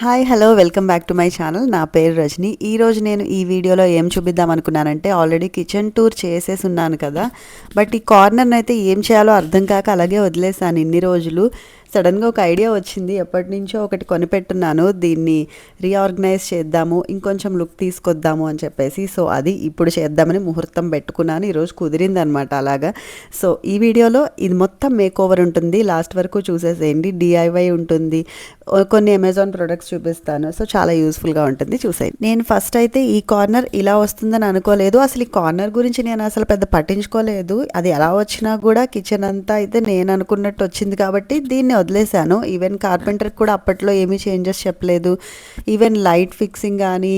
Hi hello welcome back to my channel. నా పేరు రజని. ఈరోజు నేను ఈ వీడియోలో ఏం చూపిద్దాం అనుకున్నానంటే, ఆల్రెడీ కిచెన్ టూర్ చేసేసి ఉన్నాను కదా, బట్ ఈ కార్నర్ని అయితే ఏం చేయాలో అర్థం కాక అలాగే వదిలేసాను ఇన్ని రోజులు. సడన్గా ఒక ఐడియా వచ్చింది. ఎప్పటి నుంచో ఒకటి కొనిపెట్టున్నాను, దీన్ని రీఆర్గనైజ్ చేద్దాము, ఇంకొంచెం లుక్ తీసుకొద్దాము అని చెప్పేసి. సో అది ఇప్పుడు చేద్దామని ముహూర్తం పెట్టుకున్నాను. ఈరోజు కుదిరింది అనమాట అలాగా. సో ఈ వీడియోలో ఇది మొత్తం మేక్ ఓవర్ ఉంటుంది, లాస్ట్ వరకు చూసేసేయండి. డిఐవై ఉంటుంది, కొన్ని అమెజాన్ ప్రొడక్ట్స్ చూపిస్తాను. సో చాలా యూస్ఫుల్గా ఉంటుంది, చూసేయండి. నేను ఫస్ట్ అయితే ఈ కార్నర్ ఇలా వస్తుందని అనుకోలేదు. అసలు ఈ కార్నర్ గురించి నేను అసలు పెద్ద పట్టించుకోలేదు. అది ఎలా వచ్చినా కూడా కిచెన్ అంతా అయితే నేను అనుకున్నట్టు వచ్చింది కాబట్టి దీన్ని వదిలేశాను. ఈవెన్ కార్పెంటర్కి కూడా అప్పట్లో ఏమీ చేంజెస్ చెప్పలేదు. ఈవెన్ లైట్ ఫిక్సింగ్ కానీ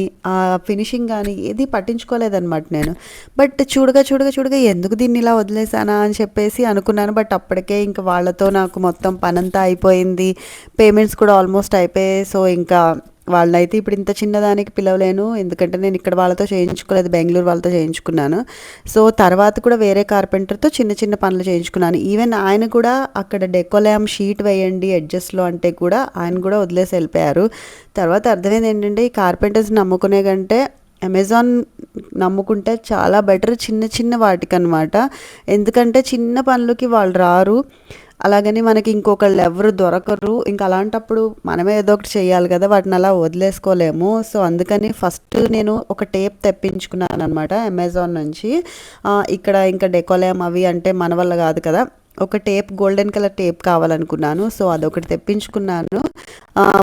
ఫినిషింగ్ కానీ ఏది పట్టించుకోలేదన్నమాట నేను. బట్ చూడగా ఎందుకు దీన్ని ఇలా వదిలేసానా అని చెప్పేసి అనుకున్నాను. బట్ అప్పటికే ఇంకా వాళ్ళతో నాకు మొత్తం పనంతా అయిపోయింది, పేమెంట్స్ కూడా ఆల్మోస్ట్ అయిపోయాయి. సో ఇంకా వాళ్ళనైతే ఇప్పుడు ఇంత చిన్నదానికి పిలవలేను, ఎందుకంటే నేను ఇక్కడ వాళ్ళతో చేయించుకోలేదు, బెంగళూరు వాళ్ళతో చేయించుకున్నాను. సో తర్వాత కూడా వేరే కార్పెంటర్తో చిన్న చిన్న పనులు చేయించుకున్నాను. ఈవెన్ ఆయన కూడా అక్కడ డెకోలామ్ షీట్ వేయండి ఎడ్జస్ట్లో అంటే కూడా ఆయన కూడా వదిలేసి వెళ్ళిపోయారు. తర్వాత అర్థమైంది ఏంటంటే, ఈ కార్పెంటర్స్ నమ్ముకునే కంటే అమెజాన్ నమ్ముకుంటే చాలా బెటర్ చిన్న చిన్న వాటికి అనమాట. ఎందుకంటే చిన్న పనులకి వాళ్ళు రారు, అలాగని మనకి ఇంకొకళ్ళు ఎవరు దొరకరు. ఇంకా అలాంటప్పుడు మనమే ఏదో ఒకటి చేయాలి కదా, వాటిని అలా వదిలేసుకోలేము. సో అందుకని ఫస్ట్ నేను ఒక టేప్ తెప్పించుకున్నాను అనమాట అమెజాన్ నుంచి. ఇక్కడ ఇంకా డెకోలామ్ అవి అంటే మన వల్ల కాదు కదా, ఒక టేప్ గోల్డెన్ కలర్ టేప్ కావాలనుకున్నాను. సో అదొకటి తెప్పించుకున్నాను.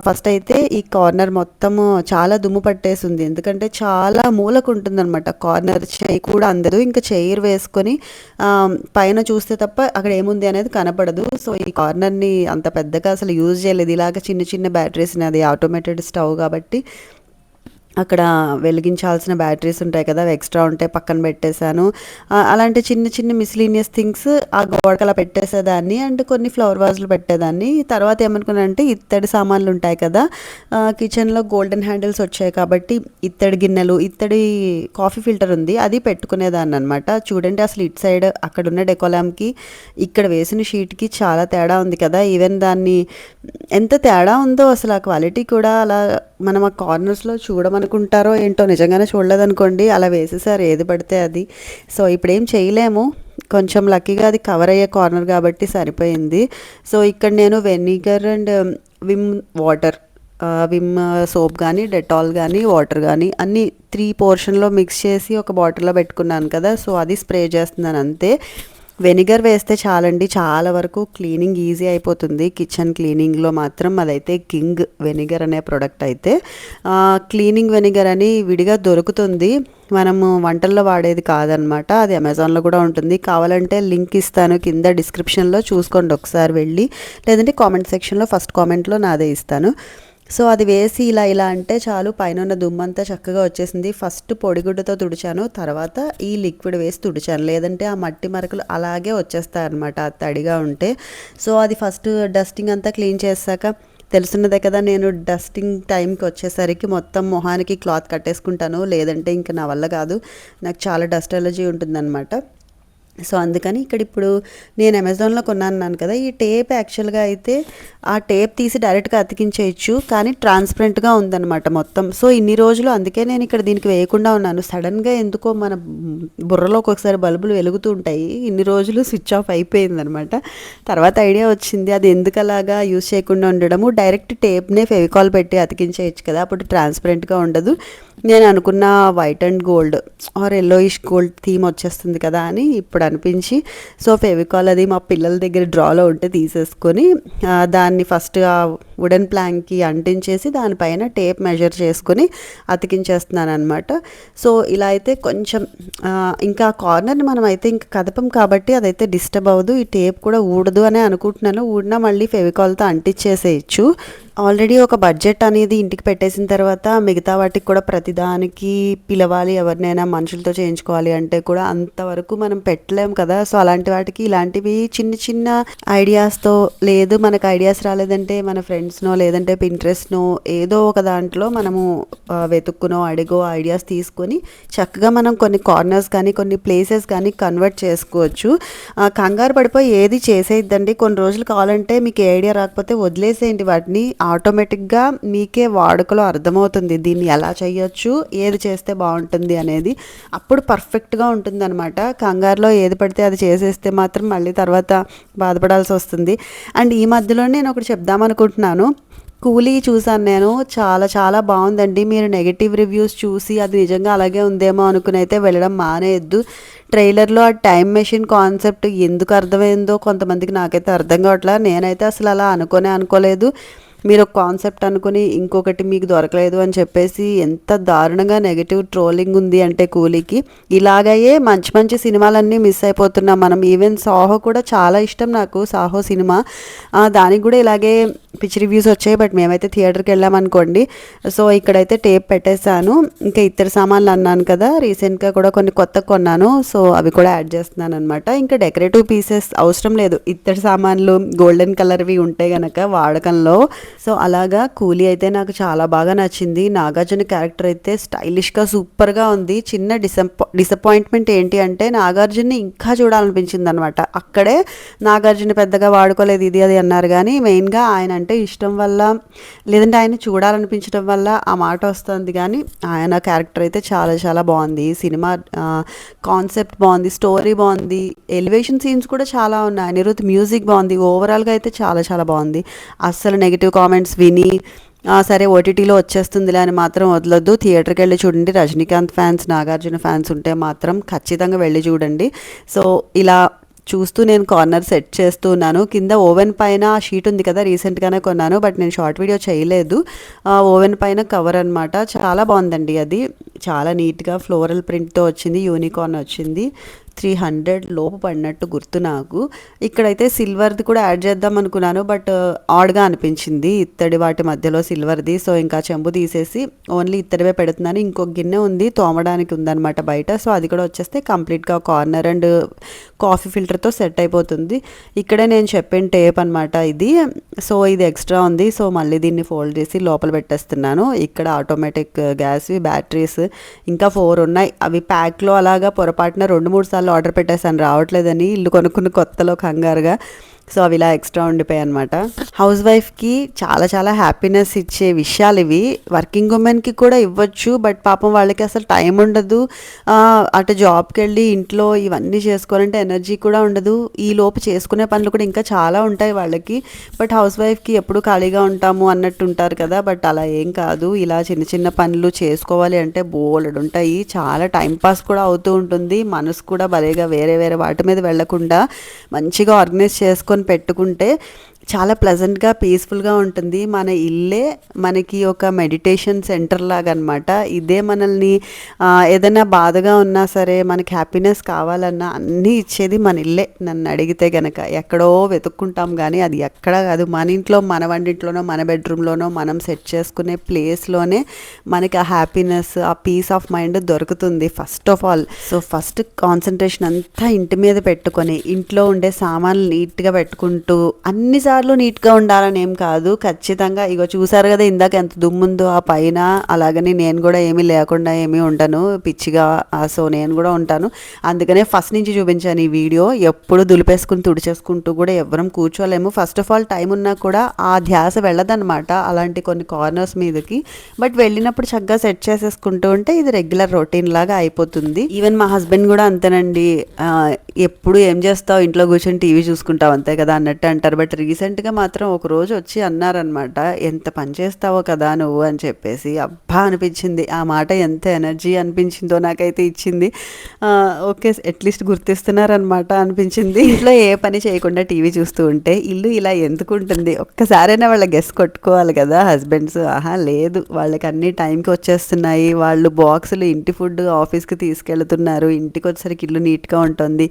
ఫస్ట్ అయితే ఈ కార్నర్ మొత్తము చాలా దుమ్ము పట్టేసింది, ఎందుకంటే చాలా మూలకు ఉంటుందన్నమాట కార్నర్. చెయ్యి కూడా అందదు, ఇంకా చైర్ వేసుకొని పైన చూస్తే తప్ప అక్కడ ఏముంది అనేది కనపడదు. సో ఈ కార్నర్ని అంత పెద్దగా అసలు యూజ్ చేయలేదు. ఇలాగ చిన్న చిన్న బ్యాటరీస్ని, అది ఆటోమేటెడ్ స్టవ్ కాబట్టి అక్కడ వెలిగించాల్సిన బ్యాటరీస్ ఉంటాయి కదా, అవి ఎక్స్ట్రా ఉంటాయి, పక్కన పెట్టేశాను. అలాంటి చిన్న చిన్న మిస్లీనియస్ థింగ్స్ ఆ గోడకు అలా పెట్టేసేదాన్ని, అండ్ కొన్ని ఫ్లవర్ వాజ్లు పెట్టేదాన్ని. తర్వాత ఏమనుకున్నానంటే, ఇత్తడి సామాన్లు ఉంటాయి కదా, కిచెన్లో గోల్డెన్ హ్యాండిల్స్ వచ్చాయి కాబట్టి ఇత్తడి గిన్నెలు, ఇత్తడి కాఫీ ఫిల్టర్ ఉంది, అది పెట్టుకునేదాన్ని అనమాట. చూడండి అసలు ఇటు సైడ్ అక్కడ ఉన్న డెకోలామ్కి ఇక్కడ వేసిన షీట్కి చాలా తేడా ఉంది కదా. ఈవెన్ దాన్ని ఎంత తేడా ఉందో అసలు ఆ క్వాలిటీ కూడా అలా మనం ఆ కార్నర్స్లో చూడమనుకుంటారో ఏంటో, నిజంగానే చూడలేదనుకోండి, అలా వేసేసారు ఏది పడితే అది. సో ఇప్పుడేం చేయలేము, కొంచెం లక్కీగా అది కవర్ అయ్యే కార్నర్ కాబట్టి సరిపోయింది. సో ఇక్కడ నేను vinegar and Vim water, Vim soap కానీ, డెటాల్ కానీ, వాటర్ కానీ అన్నీ 3 పోర్షన్లో మిక్స్ చేసి ఒక బాటిల్లో పెట్టుకున్నాను కదా. సో అది స్ప్రే చేస్తున్నాను అంతే. వెనిగర్ వేస్తే చాలండి, చాలా వరకు క్లీనింగ్ ఈజీ అయిపోతుంది. కిచెన్ క్లీనింగ్లో మాత్రం అదైతే కింగ్ వెనిగర్ అనే ప్రోడక్ట్ అయితే. క్లీనింగ్ వెనిగర్ అని విడిగా దొరుకుతుంది, మనము వంటల్లో వాడేది కాదనమాట. అది అమెజాన్లో కూడా ఉంటుంది, కావాలంటే లింక్ ఇస్తాను కింద డిస్క్రిప్షన్లో, చూసుకోండి ఒకసారి వెళ్ళి, లేదంటే కామెంట్ సెక్షన్లో ఫస్ట్ కామెంట్లో నాదే ఇస్తాను. సో అది వేసి ఇలా అంటే చాలు, పైన ఉన్న దుమ్మంతా చక్కగా వచ్చేసింది. ఫస్ట్ పొడిగుడ్డతో తుడిచాను, తర్వాత ఈ లిక్విడ్ వేసి తుడిచాను, లేదంటే ఆ మట్టి మరకలు అలాగే వచ్చేస్తాయి అనమాట తడిగా ఉంటే. సో అది ఫస్ట్ డస్టింగ్ అంతా క్లీన్ చేశాక, తెలుసున్నదే కదా, నేను డస్టింగ్ టైంకి వచ్చేసరికి మొత్తం మొహానికి క్లాత్ కట్టేసుకుంటాను, లేదంటే ఇంకా నా వల్ల కాదు, నాకు చాలా డస్ట్ ఎలర్జీ ఉంటుందన్నమాట. సో అందుకని ఇక్కడ ఇప్పుడు నేను అమెజాన్లో కొన్నాను కదా, ఈ టేప్ యాక్చువల్గా అయితే ఆ టేప్ తీసి డైరెక్ట్గా అతికించేయచ్చు, కానీ ట్రాన్స్పరెంట్గా ఉందన్నమాట మొత్తం. సో ఇన్ని రోజులు అందుకే నేను ఇక్కడ దీనికి వేయకుండా ఉన్నాను. సడన్గా ఎందుకో మన బుర్రలో ఒక్కొక్కసారి బల్బులు వెలుగుతూ ఉంటాయి, ఇన్ని రోజులు స్విచ్ ఆఫ్ అయిపోయిందనమాట. తర్వాత ఐడియా వచ్చింది, అది ఎందుకు అలాగా యూజ్ చేయకుండా ఉండడము, డైరెక్ట్ టేప్నే ఫెవికాల్ పెట్టి అతికించేయచ్చు కదా, అప్పుడు ట్రాన్స్పరెంట్గా ఉండదు. నేను అనుకున్న white and gold or yellowish gold theme వచ్చేస్తుంది కదా అని ఇప్పుడు అనిపించి, సో ఫెవికాల్ అది మా పిల్లల దగ్గర డ్రాలో ఉంటే తీసేసుకొని దాన్ని ఫస్ట్ ఆ వుడెన్ ప్లాంక్కి అంటించేసి దానిపైన టేప్ మెజర్ చేసుకొని అతికించేస్తున్నాను అనమాట. సో ఇలా అయితే కొంచెం ఇంకా కార్నర్ని మనం అయితే ఇంకా కదపం కాబట్టి అదైతే డిస్టర్బ్ అవ్వదు, ఈ టేప్ కూడా ఊడదు అని అనుకుంటున్నాను. ఊడినా మళ్ళీ ఫెవికాల్తో అంటించేసేయచ్చు. ఆల్రెడీ ఒక బడ్జెట్ అనేది ఇంటికి పెట్టేసిన తర్వాత మిగతా వాటికి కూడా ప్రతిదానికి పిలవాలి, ఎవరినైనా మనుషులతో చేయించుకోవాలి అంటే కూడా అంతవరకు మనం పెట్టలేం కదా. సో అలాంటి వాటికి ఇలాంటివి చిన్న చిన్న ఐడియాస్తో, లేదు మనకు ఐడియాస్ రాలేదంటే మన ఫ్రెండ్స్ ఫ్రెండ్స్నో లేదంటే పింట్రెస్ట్నో ఏదో ఒక దాంట్లో మనము వెతుక్కునో అడిగో ఐడియాస్ తీసుకొని చక్కగా మనం కొన్ని కార్నర్స్ కానీ కొన్ని ప్లేసెస్ కానీ కన్వర్ట్ చేసుకోవచ్చు. కంగారు పడిపోయి ఏది చేసేయద్దండి. కొన్ని రోజులు కావాలంటే మీకు ఏ ఐడియా రాకపోతే వదిలేసేయండి వాటిని. ఆటోమేటిక్గా మీకే వాడుకలో అర్థమవుతుంది దీన్ని ఎలా చేయొచ్చు, ఏది చేస్తే బాగుంటుంది అనేది. అప్పుడు పర్ఫెక్ట్గా ఉంటుందన్నమాట. కంగారులో ఏది పడితే అది చేసేస్తే మాత్రం మళ్ళీ తర్వాత బాధపడాల్సి వస్తుంది. అండ్ ఈ మధ్యలో నేను ఒకటి చెప్దామనుకుంటున్నాను. కూలీ చూసాను నేను, చాలా చాలా బాగుందండి. మీరు నెగిటివ్ రివ్యూస్ చూసి అది నిజంగా అలాగే ఉందేమో అనుకుని అయితే వెళ్ళడం మానేయద్దు. ట్రైలర్లో ఆ టైం మెషిన్ కాన్సెప్ట్ ఎందుకు అర్థమైందో కొంతమందికి, నాకైతే అర్థం కావట్లా. నేనైతే అసలు అలా అనుకోలేదు. మీరు ఒక కాన్సెప్ట్ అనుకుని ఇంకొకటి మీకు దొరకలేదు అని చెప్పేసి ఎంత దారుణంగా నెగిటివ్ ట్రోలింగ్ ఉంది అంటే కూలీకి. ఇలాగయే మంచి మంచి సినిమాలన్నీ మిస్ అయిపోతున్నాం మనం. ఈవెన్ సాహో కూడా చాలా ఇష్టం నాకు, సాహో సినిమా. దానికి కూడా ఇలాగే పిచ్ రివ్యూస్ వచ్చాయి. బట్ మేమైతే థియేటర్కి వెళ్ళామనుకోండి. సో ఇక్కడైతే టేప్ పెట్టేశాను. ఇంకా ఇతర సామాన్లు అన్నాను కదా, రీసెంట్గా కూడా కొన్ని కొత్త కొన్నాను. సో అవి కూడా యాడ్ చేస్తున్నాను అనమాట. ఇంకా డెకరేటివ్ పీసెస్ అవసరం లేదు, ఇత్తడి సామాన్లు గోల్డెన్ కలర్వి ఉంటే గనక వాడకంలో. సో అలాగా కూలీ అయితే నాకు చాలా బాగా నచ్చింది. నాగార్జున క్యారెక్టర్ అయితే స్టైలిష్గా సూపర్గా ఉంది. చిన్న డిసప్పాయింట్మెంట్ ఏంటి అంటే నాగార్జున్ని ఇంకా చూడాలనిపించింది అనమాట. అక్కడే నాగార్జున పెద్దగా వాడుకోలేదు ఇది అది అన్నారు, కానీ మెయిన్గా ఆయన అంటే ఇష్టం వల్ల లేదంటే ఆయన చూడాలనిపించడం వల్ల ఆ మాట వస్తుంది. కానీ ఆయన క్యారెక్టర్ అయితే చాలా చాలా బాగుంది. సినిమా కాన్సెప్ట్ బాగుంది, స్టోరీ బాగుంది, ఎలివేషన్ సీన్స్ కూడా చాలా ఉన్నాయి. అనిరుద్ మ్యూజిక్ బాగుంది. ఓవరాల్గా అయితే చాలా చాలా బాగుంది. అస్సలు నెగిటివ్ కామెంట్స్ విని సరే ఓటీటీలో వచ్చేస్తుందిలే అని మాత్రం వదలొద్దు. థియేటర్కి వెళ్ళి చూడండి. రజనీకాంత్ ఫ్యాన్స్, నాగార్జున ఫ్యాన్స్ ఉంటే మాత్రం ఖచ్చితంగా వెళ్ళి చూడండి. సో ఇలా చూస్తూ నేను కార్నర్ సెట్ చేస్తూ ఉన్నాను. కింద ఓవెన్ పైన షీట్ ఉంది కదా, రీసెంట్గానే కొన్నాను, బట్ నేను షార్ట్ వీడియో చేయలేదు. ఓవెన్ పైన కవర్ అనమాట. చాలా బాగుందండి అది. చాలా నీట్గా ఫ్లోరల్ ప్రింట్తో వచ్చింది, యూనికార్న్ వచ్చింది. 300 లోపు పడినట్టు గుర్తు నాకు. ఇక్కడైతే సిల్వర్ది కూడా యాడ్ చేద్దాం అనుకున్నాను, బట్ ఆడ్గా అనిపించింది ఇత్తడి వాటి మధ్యలో సిల్వర్ది. సో ఇంకా చెంబు తీసేసి ఓన్లీ ఇత్తడివే పెడుతున్నాను. ఇంకొక గిన్నె ఉంది తోమడానికి ఉందన్నమాట బయట. సో అది కూడా వచ్చేస్తే కంప్లీట్గా కార్నర్ అండ్ కాఫీ ఫిల్టర్తో సెట్ అయిపోతుంది. ఇక్కడే నేను చెప్పిన టేప్ అనమాట ఇది. సో ఇది ఎక్స్ట్రా ఉంది. సో మళ్ళీ దీన్ని ఫోల్డ్ చేసి లోపల పెట్టేస్తున్నాను. ఇక్కడ ఆటోమేటిక్ గ్యాస్వి బ్యాటరీస్ ఇంకా 4 ఉన్నాయి. అవి ప్యాక్లో అలాగా పొరపాటున 2-3 సార్లు ఆర్డర్ పెట్టేసాను, రావట్లేదని. ఇల్లు కొనుక్కున్న కొత్తలో కంగారుగా. సో అవి ఇలా ఎక్స్ట్రా ఉండిపోయాయి అనమాట. హౌస్ వైఫ్కి చాలా చాలా హ్యాపీనెస్ ఇచ్చే విషయాలు ఇవి. వర్కింగ్ ఉమెన్కి కూడా ఇవ్వచ్చు, బట్ పాపం వాళ్ళకి అసలు టైం ఉండదు. అటు జాబ్కి వెళ్ళి ఇంట్లో ఇవన్నీ చేసుకోవాలంటే ఎనర్జీ కూడా ఉండదు. ఈ లోపు చేసుకునే పనులు కూడా ఇంకా చాలా ఉంటాయి వాళ్ళకి. బట్ హౌస్ వైఫ్కి ఎప్పుడు ఖాళీగా ఉంటాము అన్నట్టు ఉంటారు కదా, బట్ అలా ఏం కాదు. ఇలా చిన్న చిన్న పనులు చేసుకోవాలి అంటే బోలెడు ఉంటాయి. చాలా టైంపాస్ కూడా అవుతూ ఉంటుంది. మనసు కూడా భలేగా వేరే వేరే వాటి మీద వెళ్లకుండా మంచిగా ఆర్గనైజ్ చేసుకొని పెట్టుకుంటే చాలా ప్లెజెంట్గా పీస్ఫుల్గా ఉంటుంది. మన ఇల్లే మనకి ఒక మెడిటేషన్ సెంటర్ లాగా అనమాట. ఇదే మనల్ని ఏదైనా బాధగా ఉన్నా సరే, మనకి హ్యాపీనెస్ కావాలన్నా అన్నీ ఇచ్చేది మన ఇల్లే. నన్ను అడిగితే గనక ఎక్కడో వెతుక్కుంటాం, కానీ అది ఎక్కడ కాదు, మన ఇంట్లో, మన వంటింట్లోనో, మన బెడ్రూమ్లోనో మనం సెట్ చేసుకునే ప్లేస్లోనే మనకి ఆ హ్యాపీనెస్, ఆ పీస్ ఆఫ్ మైండ్ దొరుకుతుంది first of all. So first concentration అంతా ఇంటి మీద పెట్టుకొని ఇంట్లో ఉండే సామాన్లు నీట్గా పెట్టుకుంటూ అన్నిసార్లు నీట్గా ఉండాలని ఏం కాదు, ఖచ్చితంగా. ఇగో చూసారు కదా ఇందాక ఎంత దుమ్ముందో ఆ పైన. అలాగని నేను కూడా ఏమీ లేకుండా ఏమీ ఉండను పిచ్చిగా. సో నేను కూడా ఉంటాను. అందుకనే ఫస్ట్ నుంచి చూపించాను ఈ వీడియో. ఎప్పుడు దులిపేసుకుని తుడిచేసుకుంటూ కూడా ఎవరం కూర్చోలేము. ఫస్ట్ ఆఫ్ ఆల్ టైం ఉన్నా కూడా ఆ ధ్యాస వెళ్ళదన్నమాట అలాంటి కొన్ని కార్నర్స్ మీదకి. బట్ వెళ్ళినప్పుడు చక్కగా సెట్ చేసేసుకుంటూ ఉంటే ఇది రెగ్యులర్ రొటీన్ లాగా అయిపోతుంది. ఈవెన్ మా హస్బెండ్ కూడా అంతేనండి. ఎప్పుడు ఏం చేస్తావు, ఇంట్లో కూర్చొని టీవీ చూసుకుంటావు అంతే కదా అన్నట్టు అంటారు. బట్ రీసెంట్గా మాత్రం ఒక రోజు వచ్చి అన్నారనమాట, ఎంత పని చేస్తావో కదా నువ్వు అని చెప్పేసి. అబ్బా అనిపించింది ఆ మాట. ఎంత ఎనర్జీ అనిపించిందో నాకైతే ఇచ్చింది. ఓకే అట్లీస్ట్ గుర్తిస్తున్నారనమాట అనిపించింది. ఇంట్లో ఏ పని చేయకుండా టీవీ చూస్తూ ఉంటే ఇల్లు ఇలా ఎందుకు ఉంటుంది, ఒక్కసారైనా వాళ్ళ గెస్ కొట్టుకోవాలి కదా హస్బెండ్స్. లేదు, వాళ్ళకి అన్ని టైంకి వచ్చేస్తున్నాయి. వాళ్ళు బాక్సులు ఇంటి ఫుడ్ ఆఫీస్కి తీసుకెళ్తున్నారు. ఇంటికి వచ్చేసరికి ఇల్లు నీట్గా ఉంటుంది,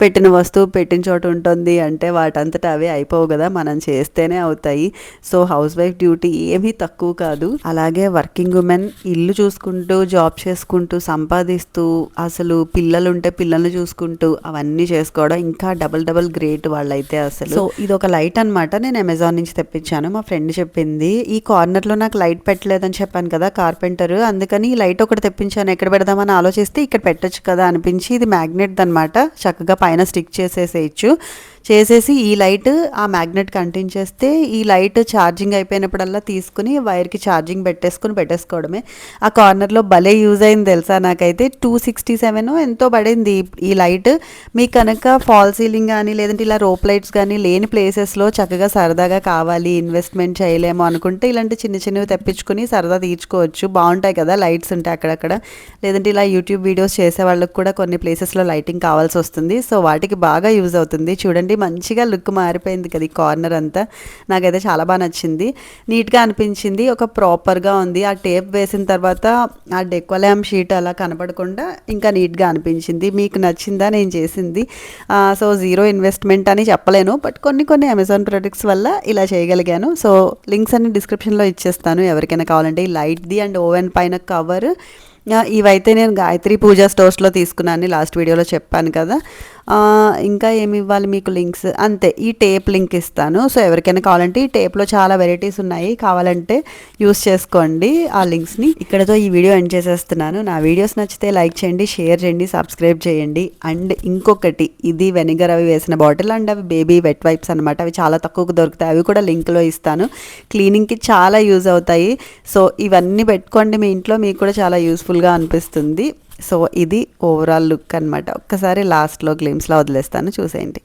పెట్టిన వస్తువు పెట్టిన చోట ఉంటుంది అంటే వాటంతట అవే అయిపోవు కదా, మనం చేస్తేనే అవుతాయి. సో హౌస్ వైఫ్ డ్యూటీ ఏమీ తక్కువ కాదు. అలాగే వర్కింగ్ ఉమెన్ ఇల్లు చూసుకుంటూ జాబ్ చేసుకుంటూ సంపాదిస్తూ అసలు పిల్లలు ఉంటే పిల్లల్ని చూసుకుంటూ అవన్నీ చేసుకోవడం ఇంకా డబల్ గ్రేట్ వాళ్ళైతే అసలు. సో ఇది ఒక లైట్ అనమాట, నేను అమెజాన్ నుంచి తెప్పించాను. మా ఫ్రెండ్ చెప్పింది ఈ కార్నర్లో నాకు లైట్ పెట్టలేదని చెప్పాను కదా కార్పెంటర్, అందుకని ఈ లైట్ ఒకటి తెప్పించాను, ఎక్కడ పెడదామని ఆలోచిస్తే ఇక్కడ పెట్టొచ్చు కదా అనిపించి, ఇది మ్యాగ్నెట్ అనమాట, చక్కగా పైన స్టిక్ చేసేసేయచ్చు. చేసేసి ఈ లైట్ ఆ మ్యాగ్నెట్కి అంటించేస్తే ఈ లైట్ ఛార్జింగ్ అయిపోయినప్పుడల్లా తీసుకుని వైర్కి ఛార్జింగ్ పెట్టేసుకోవడమే. ఆ కార్నర్లో భలే యూజ్ అయింది తెలుసా, నాకైతే 267 ఎంతో పడింది ఈ లైట్. మీకు కనుక ఫాల్ సీలింగ్ కానీ లేదంటే ఇలా రోప్ లైట్స్ కానీ లేని ప్లేసెస్లో చక్కగా సరదాగా కావాలి, ఇన్వెస్ట్మెంట్ చేయలేము అనుకుంటే ఇలాంటి చిన్నవి తెప్పించుకుని సరదా తీర్చుకోవచ్చు. బాగుంటాయి కదా లైట్స్ ఉంటాయి అక్కడక్కడ. లేదంటే ఇలా యూట్యూబ్ వీడియోస్ చేసే వాళ్ళకి కూడా కొన్ని ప్లేసెస్లో లైటింగ్ కావాల్సి వస్తుంది. సో వాటికి బాగా యూజ్ అవుతుంది. చూడండి మంచిగా లుక్ మారిపోయింది కదా ఈ కార్నర్ అంతా, నాకైతే చాలా బాగా నచ్చింది, నీట్గా అనిపించింది, ఒక ప్రాపర్గా ఉంది. ఆ టేప్ వేసిన తర్వాత ఆ డెకోలామ్ షీట్ అలా కనపడకుండా ఇంకా నీట్గా అనిపించింది. మీకు నచ్చిందా నేను చేసింది? సో జీరో ఇన్వెస్ట్మెంట్ అని చెప్పలేను, బట్ కొన్ని అమెజాన్ ప్రొడక్ట్స్ వల్ల ఇలా చేయగలిగాను. సో లింక్స్ అన్ని డిస్క్రిప్షన్లో ఇచ్చేస్తాను ఎవరికైనా కావాలంటే. ఈ లైట్ది అండ్ ఓవెన్ పైన కవర్ ఇవైతే నేను గాయత్రి పూజ స్టోర్స్లో తీసుకున్నాను, లాస్ట్ వీడియోలో చెప్పాను కదా. ఇంకా ఏమి ఇవ్వాలి మీకు లింక్స్, అంతే, ఈ టేప్ లింక్ ఇస్తాను. సో ఎవరికైనా కావాలంటే ఈ టేప్లో చాలా వెరైటీస్ ఉన్నాయి, కావాలంటే యూస్ చేసుకోండి ఆ లింక్స్ని. ఇక్కడతో ఈ వీడియో ఎండ్ చేసేస్తున్నాను. నా వీడియోస్ నచ్చితే లైక్ చేయండి, షేర్ చేయండి, సబ్స్క్రైబ్ చేయండి. అండ్ ఇంకొకటి, ఇది వెనిగర్ అవి వేసిన బాటిల్ అండ్ అవి బేబీ వెట్ వైప్స్ అనమాట, అవి చాలా తక్కువకు దొరుకుతాయి, అవి కూడా లింక్లో ఇస్తాను. క్లీనింగ్కి చాలా యూజ్ అవుతాయి. సో ఇవన్నీ పెట్టుకోండి మీ ఇంట్లో, మీకు కూడా చాలా యూస్ఫుల్గా అనిపిస్తుంది. సో ఇది ఓవరాల్ లుక్ అనమాట. ఒక్కసారి లాస్ట్లో గ్లిమ్స్లో వదిలేస్తాను, చూసేయండి.